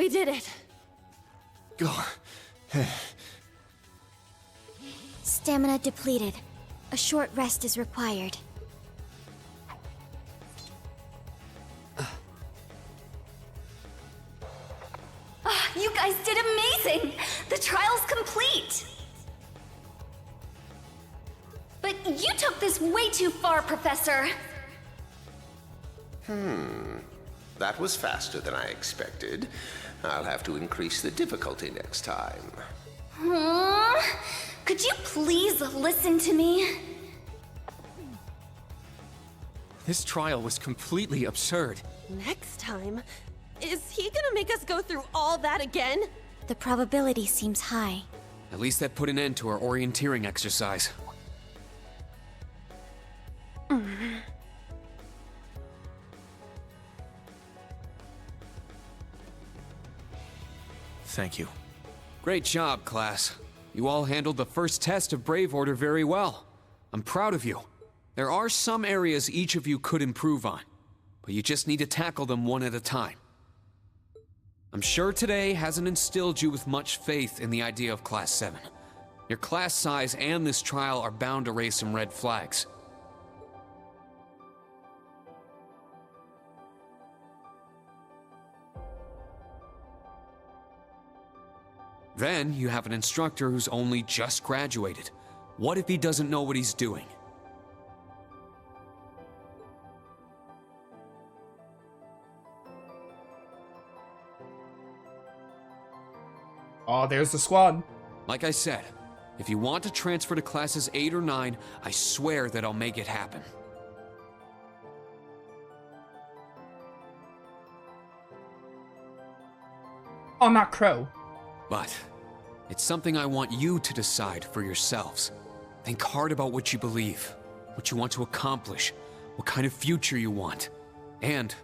We did it. Go. Stamina depleted. A short rest is required. You guys did amazing! The trial's complete! But you took this way too far, Professor! That was faster than I expected. I'll have to increase the difficulty next time. Could you please listen to me? This trial was completely absurd. Next time? Is he gonna make us go through all that again? The probability seems high. At least that put an end to our orienteering exercise. Thank you. Great job, class. You all handled the first test of Brave Order very well. I'm proud of you. There are some areas each of you could improve on, but you just need to tackle them one at a time. I'm sure today hasn't instilled you with much faith in the idea of Class 7. Your class size and this trial are bound to raise some red flags. Then you have an instructor who's only just graduated. What if he doesn't know what he's doing? Oh, there's the squad. Like I said, if you want to transfer to classes 8 or 9, I swear that I'll make it happen. Oh, not Crow. But it's something I want you to decide for yourselves. Think hard about what you believe, what you want to accomplish, what kind of future you want, and,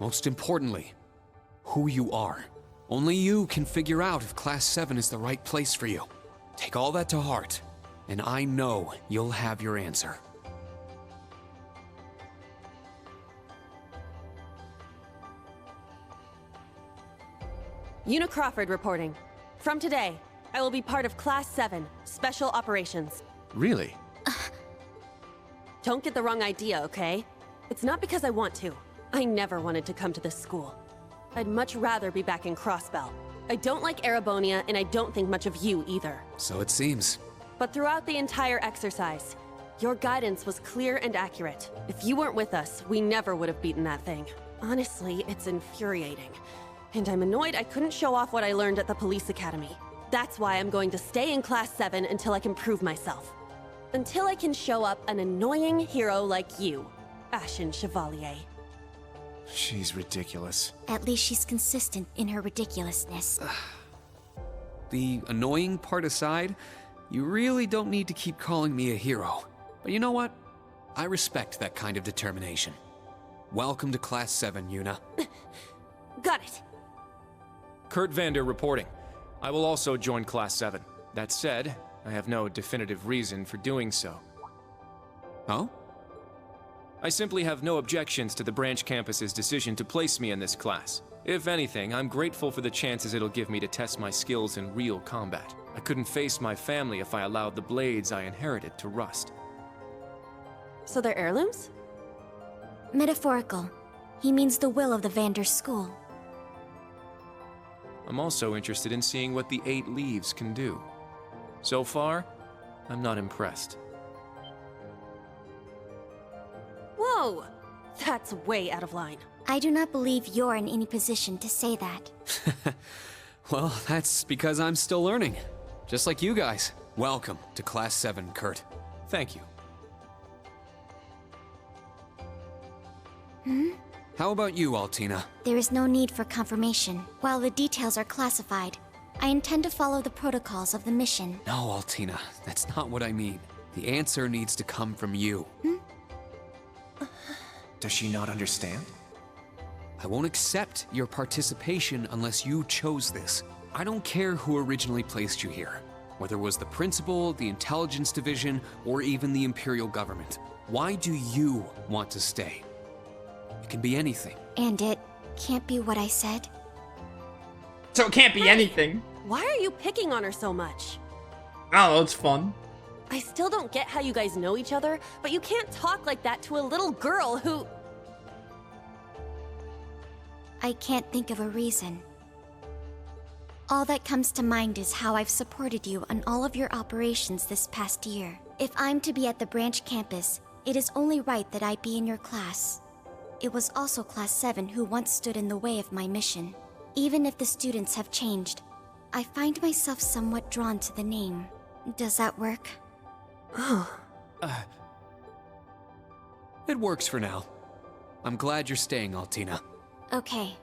most importantly, who you are. Only you can figure out if Class 7 is the right place for you. Take all that to heart, and I know you'll have your answer. Una Crawford reporting. From today, I will be part of Class 7, Special Operations. Really? Don't get the wrong idea, okay? It's not because I want to. I never wanted to come to this school. I'd much rather be back in Crossbell. I don't like Erebonia, and I don't think much of you either. So it seems. But throughout the entire exercise, your guidance was clear and accurate. If you weren't with us, we never would have beaten that thing. Honestly, it's infuriating. And I'm annoyed I couldn't show off what I learned at the police academy. That's why I'm going to stay in Class 7 until I can prove myself. Until I can show up an annoying hero like you, Ashen Chevalier. She's ridiculous. At least she's consistent in her ridiculousness. The annoying part aside, you really don't need to keep calling me a hero. But you know what? I respect that kind of determination. Welcome to Class 7, Una. Got it. Kurt Vander reporting. I will also join Class 7. That said, I have no definitive reason for doing so. Oh? I simply have no objections to the branch campus's decision to place me in this class. If anything, I'm grateful for the chances it'll give me to test my skills in real combat. I couldn't face my family if I allowed the blades I inherited to rust. So they're heirlooms? Metaphorical. He means the will of the Vander school. I'm also interested in seeing what the 8 leaves can do. So far, I'm not impressed. Whoa! That's way out of line. I do not believe you're in any position to say that. Well, that's because I'm still learning. Just like you guys. Welcome to Class 7, Kurt. Thank you. How about you, Altina? There is no need for confirmation. While the details are classified, I intend to follow the protocols of the mission. No, Altina, that's not what I mean. The answer needs to come from you. Does she not understand? I won't accept your participation unless you chose this. I don't care who originally placed you here, whether it was the principal, the intelligence division, or even the Imperial government. Why do you want to stay? It can be anything. And it can't be what I said? So it can't be anything. Why are you picking on her so much? I don't know, it's fun. I still don't get how you guys know each other, but you can't talk like that to a little girl who... I can't think of a reason. All that comes to mind is how I've supported you on all of your operations this past year. If I'm to be at the branch campus, it is only right that I be in your class. It was also Class 7 who once stood in the way of my mission. Even if the students have changed, I find myself somewhat drawn to the name. Does that work? It works for now. I'm glad you're staying, Altina. Okay.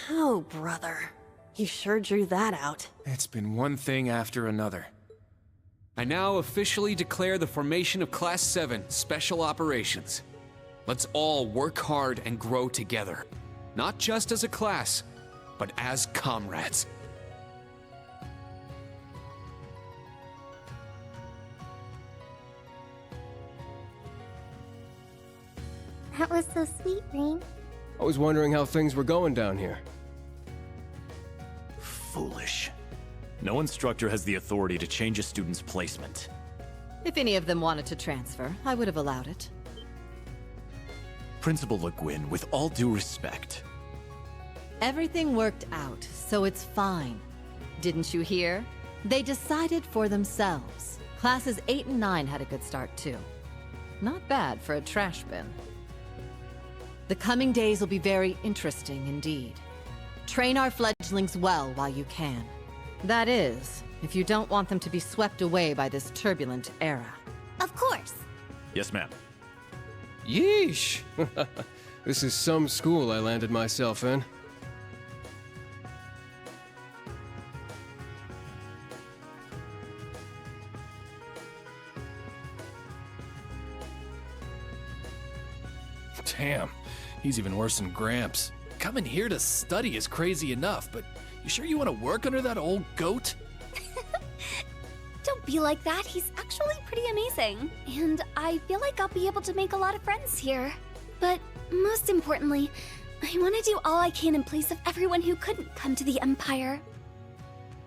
Oh, brother. You sure drew that out. It's been one thing after another. I now officially declare the formation of Class 7 Special Operations. Let's all work hard and grow together. Not just as a class, but as comrades. That was so sweet, Rean. I was wondering how things were going down here. Foolish. No instructor has the authority to change a student's placement. If any of them wanted to transfer, I would have allowed it. Principal Le Guin, with all due respect. Everything worked out, so it's fine. Didn't you hear? They decided for themselves. Classes 8 and 9 had a good start, too. Not bad for a trash bin. The coming days will be very interesting indeed. Train our fledglings well while you can. That is, if you don't want them to be swept away by this turbulent era. Of course. Yes, ma'am. Yeesh! This is some school I landed myself in. Damn, he's even worse than Gramps. Coming here to study is crazy enough, but you sure you want to work under that old goat? Don't be like that. He's actually pretty amazing. And I feel like I'll be able to make a lot of friends here. But most importantly, I want to do all I can in place of everyone who couldn't come to the Empire.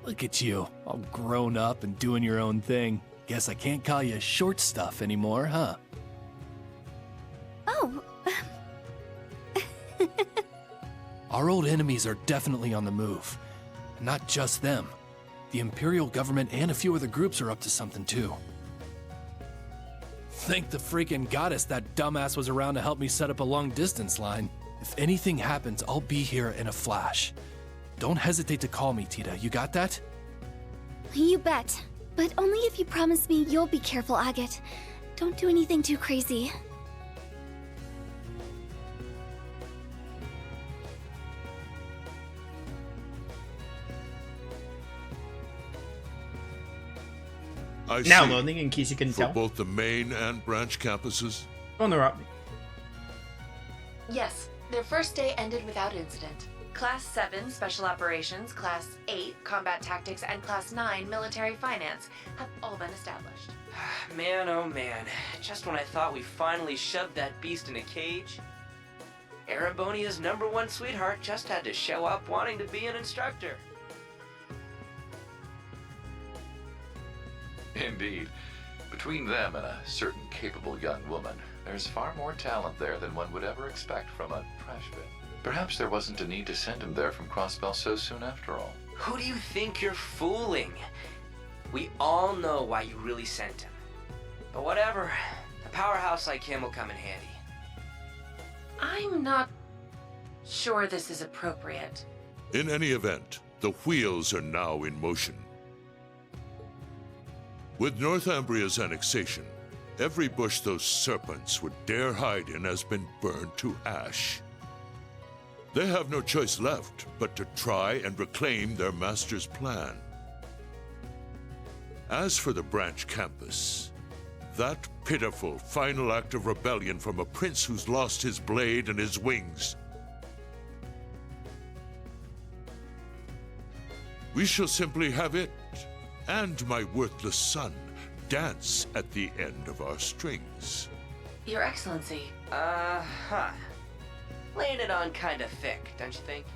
Look at you, all grown up and doing your own thing. Guess I can't call you short stuff anymore, huh? Oh. Our old enemies are definitely on the move. And not just them. The Imperial government and a few other groups are up to something too. Thank the freaking goddess that dumbass was around to help me set up a long-distance line. If anything happens, I'll be here in a flash. Don't hesitate to call me, Tita. You got that? You bet. But only if you promise me you'll be careful, Agate. Don't do anything too crazy. I Now see. loading, in case you couldn't For tell. both the main and branch campuses? Don't interrupt me. Yes, their first day ended without incident. Class 7 Special Operations, Class 8 Combat Tactics, and Class 9 Military Finance have all been established. Man, oh man. Just when I thought we finally shoved that beast in a cage, Erebonia's #1 sweetheart just had to show up wanting to be an instructor. Indeed. Between them and a certain capable young woman, there's far more talent there than one would ever expect from a trash bin. Perhaps there wasn't a need to send him there from Crossbell so soon after all. Who do you think you're fooling? We all know why you really sent him. But whatever, a powerhouse like him will come in handy. I'm not sure this is appropriate. In any event, the wheels are now in motion. With Northumbria's annexation, every bush those serpents would dare hide in has been burned to ash. They have no choice left but to try and reclaim their master's plan. As for the branch campus, that pitiful final act of rebellion from a prince who's lost his blade and his wings. We shall simply have it and my worthless son dance at the end of our strings. Your Excellency. Laying it on kinda thick, don't you think?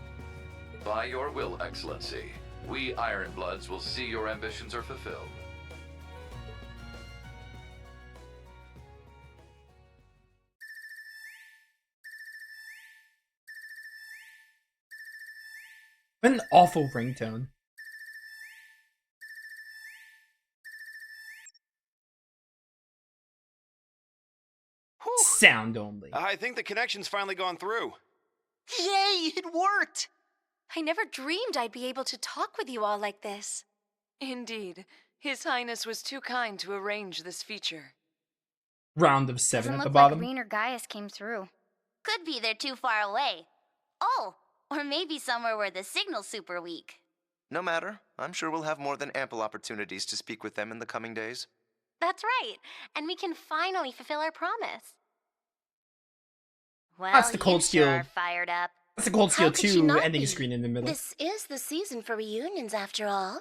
By your will, Excellency, we Ironbloods will see your ambitions are fulfilled. An awful ringtone. Sound only. I think the connection's finally gone through. Yay, it worked! I never dreamed I'd be able to talk with you all like this. Indeed. His Highness was too kind to arrange this feature. Round of 7 Doesn't at the look bottom. like Rean or Gaius came through. Could be they're too far away. Oh, or maybe somewhere where the signal's super weak. No matter. I'm sure we'll have more than ample opportunities to speak with them in the coming days. That's right, and we can finally fulfill our promise. Well, That's the Cold you Steel. sure are fired up. That's a Cold How Steel could she 2 not ending be? screen in the middle. This is the season for reunions, after all.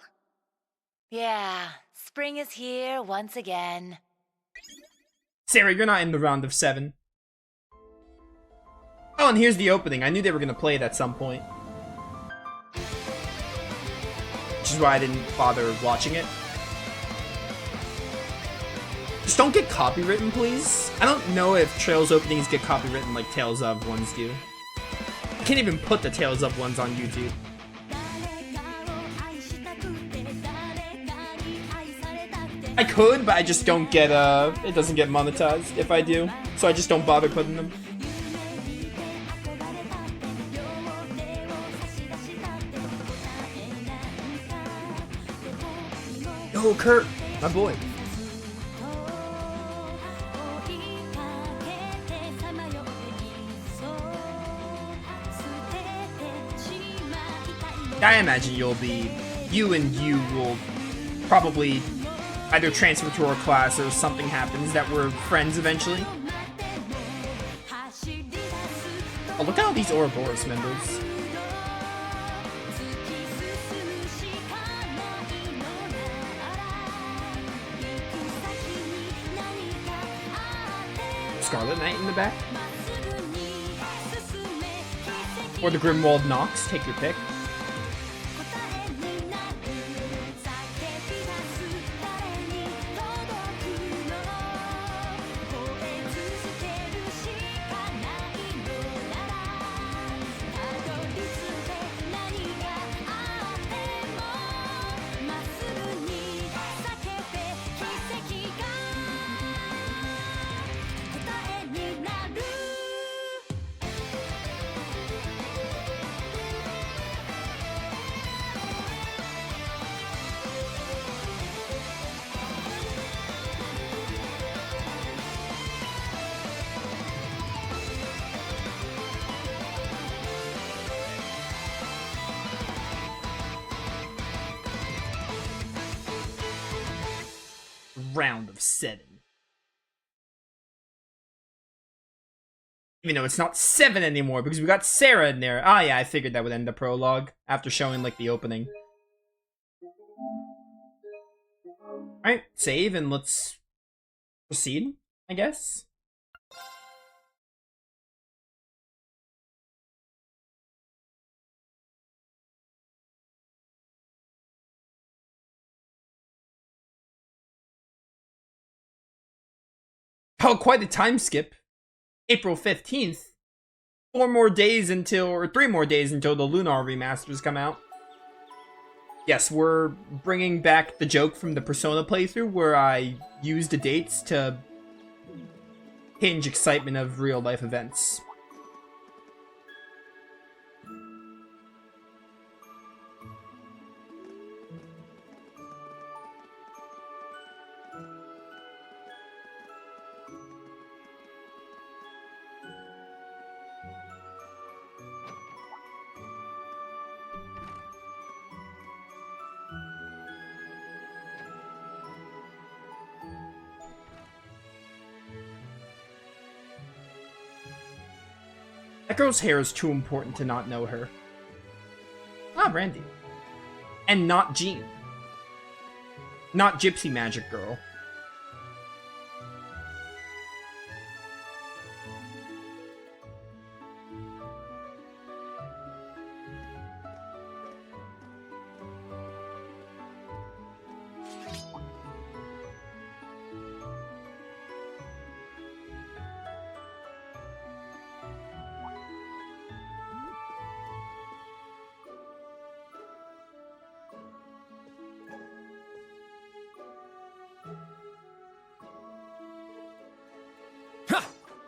Yeah, spring is here once again. Sarah, you're not in the round of 7. Oh, and here's the opening. I knew they were gonna play it at some point. Which is why I didn't bother watching it. Just don't get copywritten, please. I don't know if Trails openings get copywritten like Tales of ones do. I can't even put the Tales of ones on YouTube. I could, but I just don't get, it doesn't get monetized if I do. So I just don't bother putting them. Oh, Kurt, my boy. I imagine you and you will probably either transfer to our class or something happens that we're friends eventually. Oh, look at all these Ouroboros members. Scarlet Knight in the back. Or the Grimwald Nox, take your pick. Round of 7. Even though it's not 7 anymore because we got Sarah in there. Ah, yeah, I figured that would end the prologue after showing like the opening. Alright, save and let's proceed, I guess. Oh, quite a time skip. April 15th. 3 more days until the Lunar remasters come out. Yes, we're bringing back the joke from the Persona playthrough where I used the dates to hinge excitement of real-life events. That girl's hair is too important to not know her. Ah, Randy. And not Jean. Not Gypsy Magic Girl.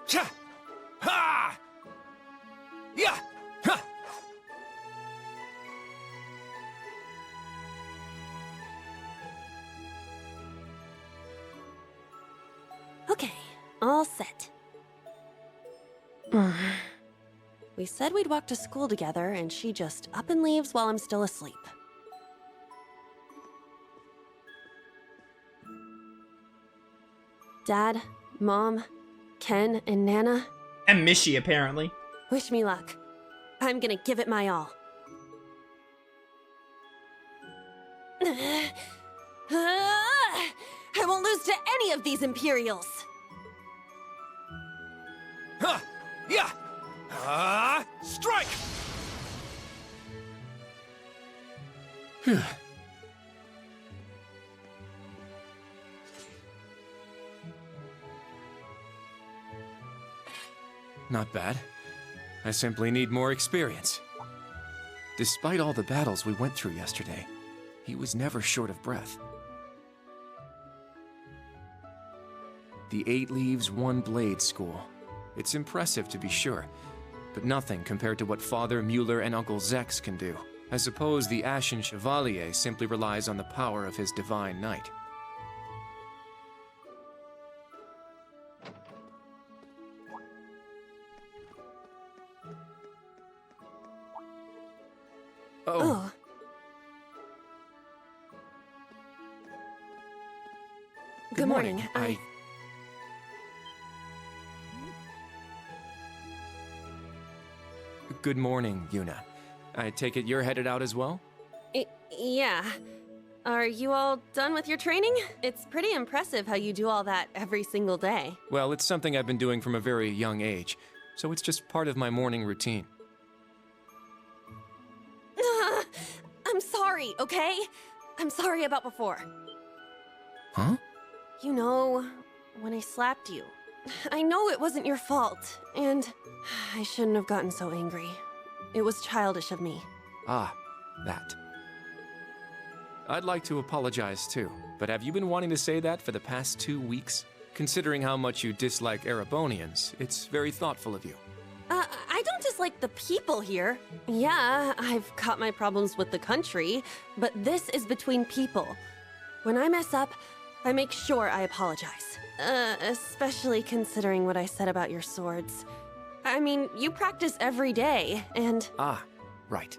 Cha! Ha! Yeah! Ha! Okay, all set. We said we'd walk to school together, and she just up and leaves while I'm still asleep. Dad, Mom, Ken, and Nana. And Mishi, apparently. Wish me luck. I'm gonna give it my all. I won't lose to any of these Imperials! Ha! Yeah! Strike! Phew. Not bad. I simply need more experience. Despite all the battles we went through yesterday, he was never short of breath. The 8 Leaves, 1 Blade School. It's impressive to be sure, but nothing compared to what Father Mueller and Uncle Zex can do. I suppose the Ashen Chevalier simply relies on the power of his Divine Knight. Oh. Good morning. Good morning, Yuna. I take it you're headed out as well? Yeah. Are you all done with your training? It's pretty impressive how you do all that every single day. Well, it's something I've been doing from a very young age, so it's just part of my morning routine. I'm sorry, okay? I'm sorry about before. Huh? You know, when I slapped you. I know it wasn't your fault, and I shouldn't have gotten so angry. It was childish of me. Ah, that. I'd like to apologize too, but have you been wanting to say that for the past 2 weeks? Considering how much you dislike Erebonians, it's very thoughtful of you. I don't dislike the people here. Yeah, I've got my problems with the country, but this is between people. When I mess up, I make sure I apologize. Especially considering what I said about your swords. I mean, you practice every day, and... Ah, right.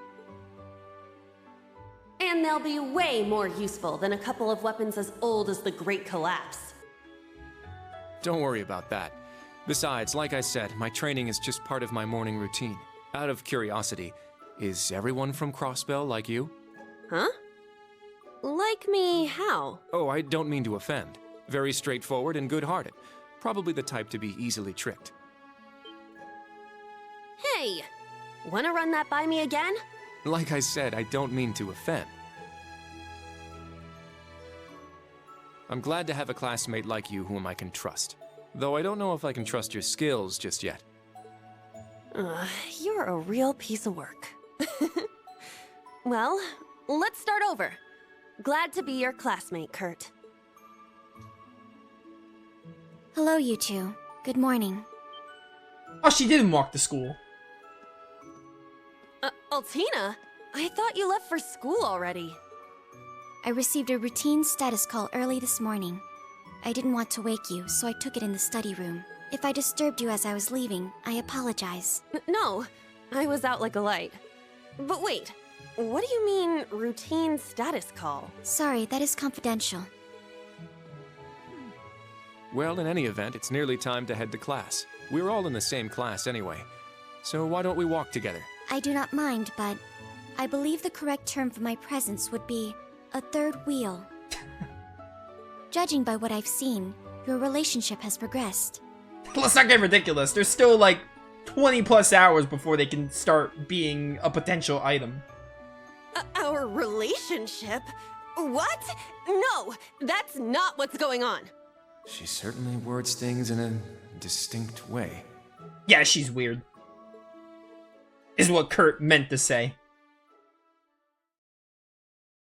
And they'll be way more useful than a couple of weapons as old as the Great Collapse. Don't worry about that. Besides, like I said, my training is just part of my morning routine. Out of curiosity, is everyone from Crossbell like you? Huh? Like me how? Oh, I don't mean to offend. Very straightforward and good-hearted. Probably the type to be easily tricked. Hey! Wanna run that by me again? Like I said, I don't mean to offend. I'm glad to have a classmate like you whom I can trust. Though I don't know if I can trust your skills just yet. You're a real piece of work. Well, let's start over. Glad to be your classmate, Kurt. Hello, you two. Good morning. Oh, she didn't walk to school. Altina? I thought you left for school already. I received a routine status call early this morning. I didn't want to wake you, so I took it in the study room. If I disturbed you as I was leaving, I apologize. No, I was out like a light. But wait, what do you mean, routine status call? Sorry, that is confidential. Well, in any event, it's nearly time to head to class. We're all in the same class anyway. So why don't we walk together? I do not mind, but I believe the correct term for my presence would be a third wheel. Judging by what I've seen, your relationship has progressed. Let's not get ridiculous. There's still like 20 plus hours before they can start being a potential item. Our relationship? What? No, that's not what's going on. She certainly words things in a distinct way. Yeah, she's weird. Is what Kurt meant to say.